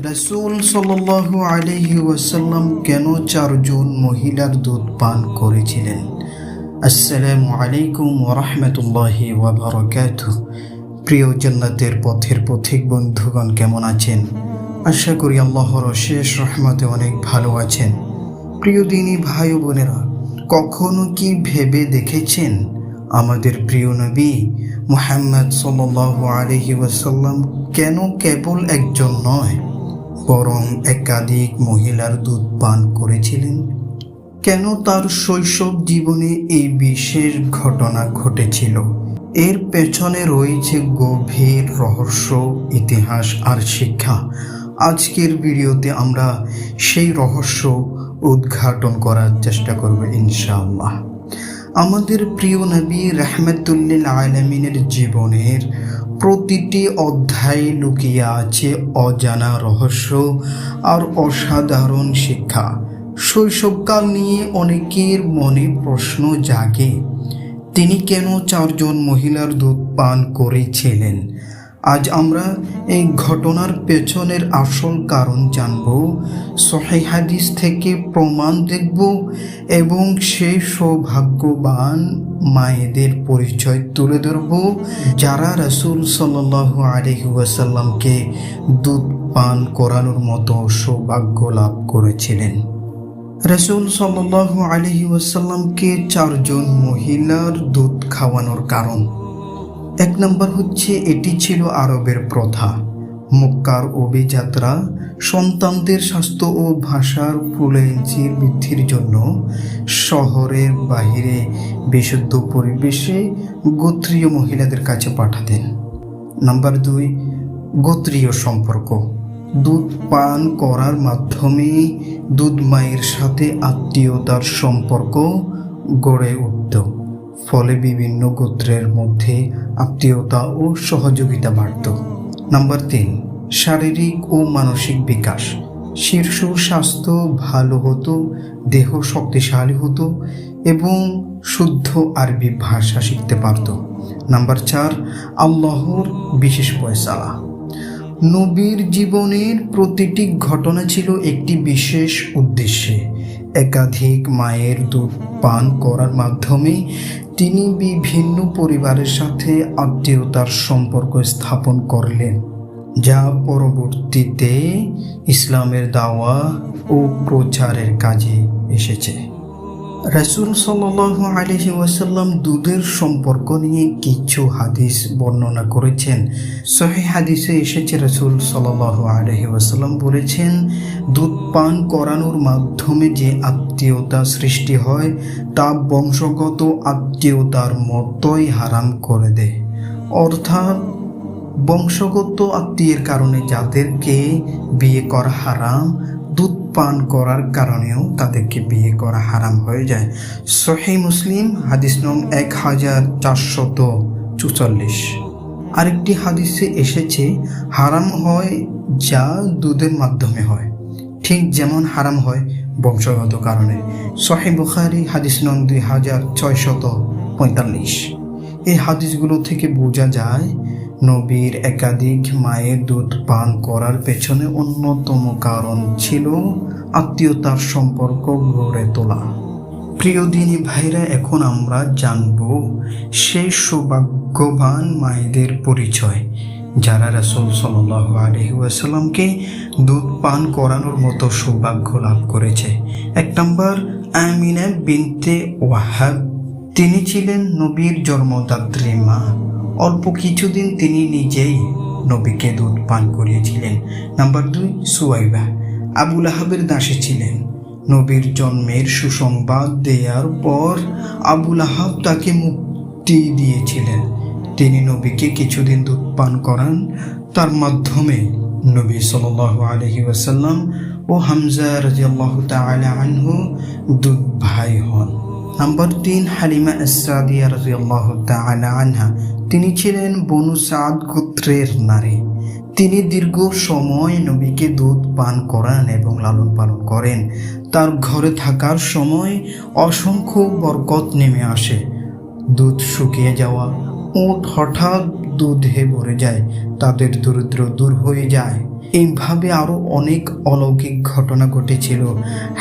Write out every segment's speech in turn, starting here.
রাসূল সাল্লাল্লাহু আলাইহি ওয়াসাল্লাম কেন চারজন মহিলার দুধ পান করেছিলেন? আসসালামু আলাইকুম ওয়া রাহমাতুল্লাহি ওয়া বারাকাতুহু। প্রিয় জান্নাতের পথের পথিক বন্ধুগণ, কেমন আছেন? আশা করি আল্লাহর অশেষ রহমতে অনেক ভালো আছেন। প্রিয় দিনী ভাই ও বোনেরা, কখনো কি ভেবে দেখেছেন আমাদের প্রিয় নবী মুহাম্মদ সাল্লাল্লাহু আলাইহি ওয়াসাল্লাম কেন কেবল একজন নয় বরং একাধিক মহিলার দুধ পান করেছিলেন? কেন তার শৈশব জীবনে এই বিশেষ ঘটনা ঘটেছিল? এর পেছনে রয়েছে গভীর রহস্য, ইতিহাস আর শিক্ষা। আজকের ভিডিওতে আমরা সেই রহস্য উদ্ঘাটন করার চেষ্টা করব ইনশাআল্লাহ। আমাদের প্রিয় নবী রাহমাতুল্লিল আলামিনের জীবনের প্রতিটি অধ্যায়ে লুকিয়ে আছে অজানা রহস্য আর অসাধারণ শিক্ষা। শৈশবকাল নিয়ে অনেকের মনে প্রশ্ন জাগে, তিনি কেন চারজন মহিলার দুধ পান করেছিলেন? আজ আমরা এই ঘটনার পেছনের আসল কারণ জানব, সহিহ হাদিস থেকে প্রমাণ দেখব এবং সেই সৌভাগ্যবান মায়েদের পরিচয় তুলে ধরব যারা রাসূল সাল্লাল্লাহু আলাইহি ওয়াসাল্লামকে দুধ পান করানোর মতো সৌভাগ্য লাভ করেছিলেন। রাসূল সাল্লাল্লাহু আলাইহি ওয়াসাল্লামকে চারজন মহিলার দুধ খাওয়ানোর কারণ। এক নম্বর হচ্ছে, এটি ছিল আরবের প্রথা। মক্কার অভিযাত্রা সন্তানদের স্বাস্থ্য ও ভাষার ফ্লুয়েন্সির বৃদ্ধির জন্য শহরের বাহিরে বিশুদ্ধ পরিবেশে গোত্রীয় মহিলাদের কাছে পাঠাতেন। নাম্বার 2, গোত্রীয় সম্পর্ক। দুধ পান করার মাধ্যমে দুধ মায়ের সাথে আত্মীয়তার সম্পর্ক গড়ে উঠত, ফলে বিভিন্ন গোত্রের মধ্যে আত্মীয়তা ও সহযোগিতা বাড়ত। নাম্বার 3, শারীরিক ও মানসিক বিকাশ। শিশুর স্বাস্থ্য ভালো হতো, দেহ শক্তিশালী হতো এবং শুদ্ধ আরবি ভাষা শিখতে পারত। নাম্বার 4, আল্লাহর বিশেষ ফয়সালা। নবীর জীবনের প্রতিটি ঘটনা ছিল একটি বিশেষ উদ্দেশ্যে। একাধিক মায়ের দুধ পান করার মাধ্যমে তিনি বিভিন্ন পরিবারের সাথে আত্মীয়তার সম্পর্ক স্থাপন করলেন, যা পরবর্তীতে ইসলামের দাওয়া ও প্রচারের কাজে এসেছে। রাসূল সাল্লাল্লাহু আলাইহি ওয়াসাল্লাম দুধের সম্পর্ক নিয়ে কিছু হাদিস বর্ণনা করেছেন। সহিহ হাদিসে এসেছে, রাসূল সাল্লাল্লাহু আলাইহি ওয়াসাল্লাম বলেছেন, দুধ পান করানোর মাধ্যমে যে আত্মীয়তা সৃষ্টি হয় তা বংশগত আত্মীয়তার মতোই হারাম করে দেয়। অর্থাৎ বংশগত আত্মীয়ের কারণে যাদেরকে বিয়ে করা হারাম, দুধ পান করার কারণেও তাদেরকে বিয়ে করা হারাম হয়ে যায়। সহিহ মুসলিম হাদিস নং 1444। আরেকটি হাদিসে এসেছে, হারাম হয় যা দুধের মাধ্যমে হয়, ঠিক যেমন হারাম হয় বংশগত কারণে। সহিহ বুখারী হাদিস নং 2645। এই হাদিসগুলো থেকে বোঝা যায় নবীর একাধিক মায়ের দুধ পান করার পেছনে অন্যতম কারণ ছিল আত্মীয়তার সম্পর্ক গড়ে তোলা। প্রিয় দিনী ভাইরা, এখন আমরা জানব সেই সৌভাগ্যবান মায়েদের পরিচয় যারা রাসূল সাল্লাল্লাহু আলাইহি ওয়াসাল্লামকে দুধ পান করানোর মতো সৌভাগ্য লাভ করেছে। 1 নম্বর, আমিনা বিনতে ওয়াহাব। তিনি ছিলেন নবীর জন্মদাত্রী মা। অল্প কিছুদিন তিনি নিজেই নবীকে দুধ পান করিয়েছিলেন। নাম্বার 2, সুয়াইবা। আবু লাহাবের দাসী ছিলেন। নবীর জন্মের সুসংবাদ দেওয়ার পর আবু লাহাব তাকে মুক্তি দিয়েছিলেন। তিনি নবীকে কিছুদিন দুধ পান করান। তার মাধ্যমে নবী সাল্লাল্লাহু আলাইহি ওয়াসাল্লাম ও হামজা রাদিয়াল্লাহু তাআলা আনহু দুধ ভাই হন। নাম্বার 3, হালিমা আস-সাদিয়া রাদিয়াল্লাহু তাআলা আনহা। তিনি ছিলেন বনু সাদ গোত্রের নারী। তিনি দীর্ঘ সময় নবীকে দুধ পান করান এবং লালন পালন করেন। তার ঘরে থাকার সময় অসংখ্য বরকত নেমে আসে। দুধ শুকিয়ে যাওয়া, উট হঠাৎ দুধে ভরে যায়, তাদের দরিদ্র দূর হয়ে যায়। এইভাবে আরও অনেক অলৌকিক ঘটনা ঘটেছিল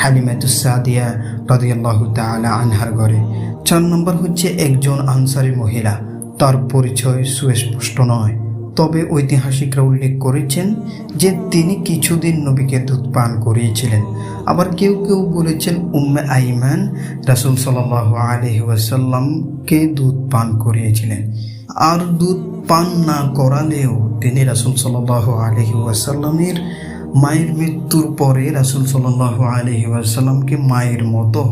হালিমাতুস সাদিয়া রাদিয়াল্লাহু তাআলা আনহার ঘরে। 4 নম্বর হচ্ছে একজন আনসারী মহিলা, তার পরিচয় সুস্পষ্ট নয়, তবে ঐতিহাসিকরা উল্লেখ করেছেন যে তিনি কিছুদিন নবীকে দুধ পান করিয়েছিলেন। আবার কেউ কেউ বলেছেন উম্মে আইমান রাসূল সাল্লাল্লাহু আলাইহি ওয়াসাল্লামকে দুধ পান করিয়েছিলেন। আর দুধ পান না করালেও তিনি রাসূল সাল্লাল্লাহু আলাইহি ওয়াসাল্লামের মায়ের মৃত্যুর পরে রাসূল সাল্লাল্লাহু আলাইহি ওয়াসাল্লামকে মায়ের মতো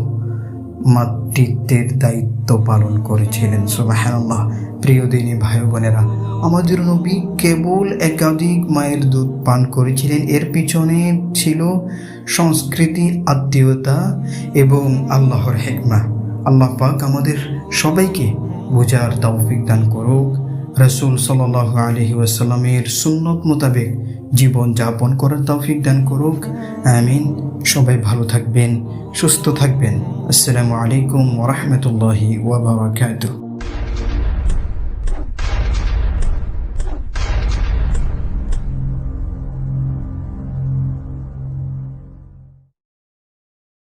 মাতৃত্বের দায়িত্ব পালন করেছিলেন। সুবহানাল্লাহ। প্রিয় দিনী ভাই বোনেরা, আমাদের নবী কেবল একাধিক মায়ের দুধ পান করেছিলেন, এর পিছনে ছিল সংস্কৃতি, আত্মীয়তা এবং আল্লাহর হিকমা। আল্লাহ পাক আমাদের সবাইকে বোঝার তৌফিক দান করুক, রাসূল সাল্লাল্লাহু আলাইহি ওয়াসাল্লামের সুন্নত মোতাবেক জীবন যাপন করার তৌফিক দান করুক। আমিন। সবাই ভালো থাকবেন, সুস্থ থাকবেন। আসসালামু আলাইকুম ওয়া রাহমাতুল্লাহি ওয়া বারাকাতুহু।